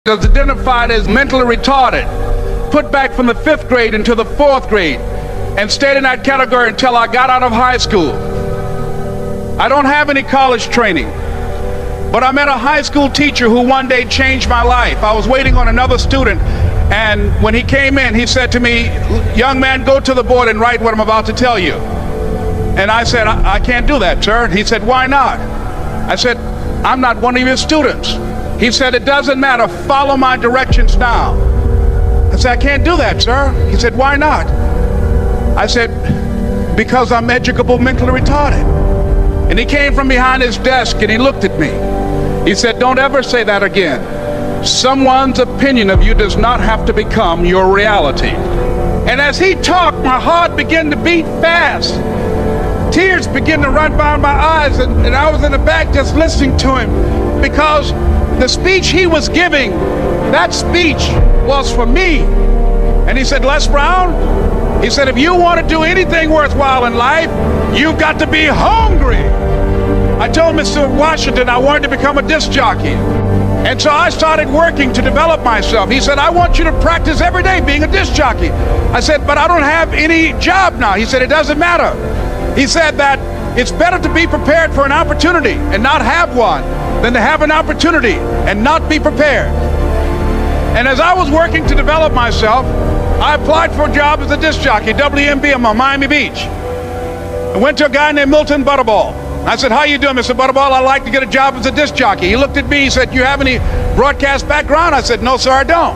was identified as mentally retarded, put back from the 5th grade into the 4th grade, and stayed in that category until I got out of high school. I don't have any college training, but I met a high school teacher who one day changed my life. I was waiting on another student, and when he came in, he said to me, "Young man, go to the board and write what I'm about to tell you." And I said, I can't do that, sir. He said, "Why not?" I said, "I'm not one of your students." He said, "It doesn't matter. Follow my directions now." I said, "I can't do that, sir." He said, "Why not?" I said, "Because I'm educable mentally retarded." And he came from behind his desk and he looked at me. He said, "Don't ever say that again. Someone's opinion of you does not have to become your reality." And as he talked, my heart began to beat fast. Tears began to run down my eyes, and I was in the back just listening to him, because the speech he was giving, that speech was for me. And he said, "Les Brown," he said, "if you want to do anything worthwhile in life, you've got to be hungry." I told Mr. Washington I wanted to become a disc jockey. And so I started working to develop myself. He said, "I want you to practice every day being a disc jockey." I said, "But I don't have any job now." He said, "It doesn't matter." He said that it's better to be prepared for an opportunity and not have one than to have an opportunity and not be prepared. And as I was working to develop myself, I applied for a job as a disc jockey, WMBM on Miami Beach. I went to a guy named Milton Butterball. I said, "How you doing, Mr. Butterball? I'd like to get a job as a disc jockey." He looked at me, he said, "You have any broadcast background?" I said, "No, sir, I don't."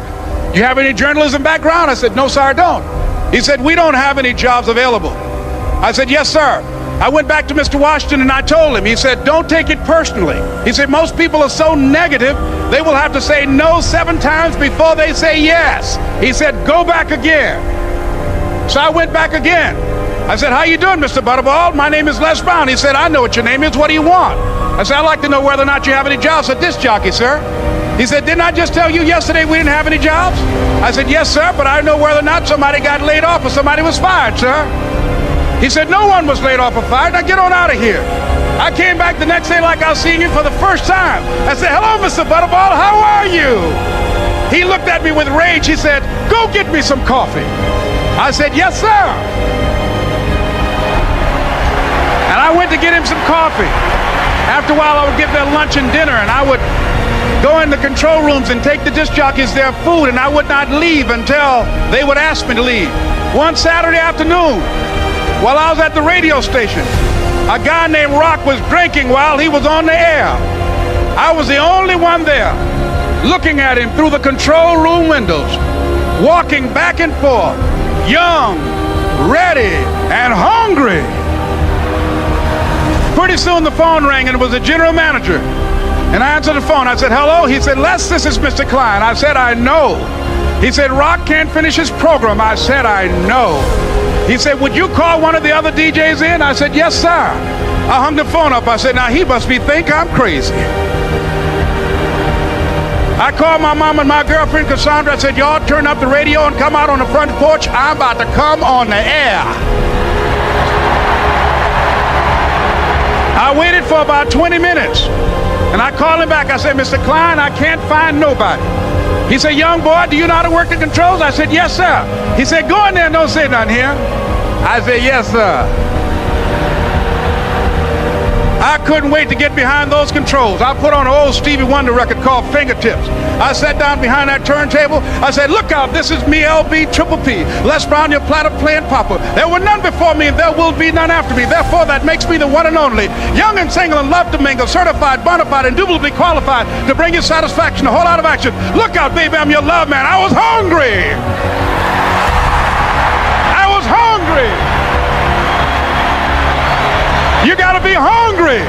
"You have any journalism background?" I said, "No, sir, I don't." He said, "We don't have any jobs available." I said, "Yes, sir." I went back to Mr. Washington and I told him. He said, "Don't take it personally." He said, "Most people are so negative, they will have to say no 7 times before they say yes." He said, "Go back again." So I went back again. I said, "How you doing, Mr. Butterball? My name is Les Brown." He said, "I know what your name is. What do you want?" I said, "I'd like to know whether or not you have any jobs for disc jockey, sir." He said, "Didn't I just tell you yesterday we didn't have any jobs?" I said, "Yes, sir, but I know whether or not somebody got laid off or somebody was fired, sir." He said, "No one was laid off or fired. Now get on out of here." I came back the next day like I was seeing you for the first time. I said, "Hello, Mr. Butterball, how are you?" He looked at me with rage. He said, "Go get me some coffee." I said, "Yes, sir." And I went to get him some coffee. After a while, I would get their lunch and dinner, and I would go in the control rooms and take the disc jockeys their food, and I would not leave until they would ask me to leave. One Saturday afternoon, while I was at the radio station, a guy named Rock was drinking while he was on the air. I was the only one there, looking at him through the control room windows, walking back and forth, young, ready, and hungry. Pretty soon the phone rang, and it was the general manager. And I answered the phone. I said, "Hello?" He said, "Les, this is Mr. Klein." I said, "I know." He said, "Rock can't finish his program." I said, "I know." He said, "Would you call one of the other DJs in?" I said, "Yes, sir." I hung the phone up. I said, "Now he must think I'm crazy." I called my mom and my girlfriend Cassandra. I said, "Y'all turn up the radio and come out on the front porch. I'm about to come on the air." I waited for about 20 minutes, and I called him back. I said, "Mr. Klein, I can't find nobody." He said, "Young boy, do you know how to work the controls?" I said, "Yes, sir." He said, "Go in there and don't say nothing here." I said, "Yes, sir." I couldn't wait to get behind those controls. I put on an old Stevie Wonder record called Fingertips. I sat down behind that turntable. I said, "Look out, this is me, LB Les Brown, your platter playing papa. There were none before me and there will be none after me. Therefore, that makes me the one and only. Young and single and love to mingle, certified, bona fide, indubitably qualified to bring you satisfaction, a whole lot of action. Look out, baby, I'm your love man." I was hungry. I was hungry. You gotta be hungry.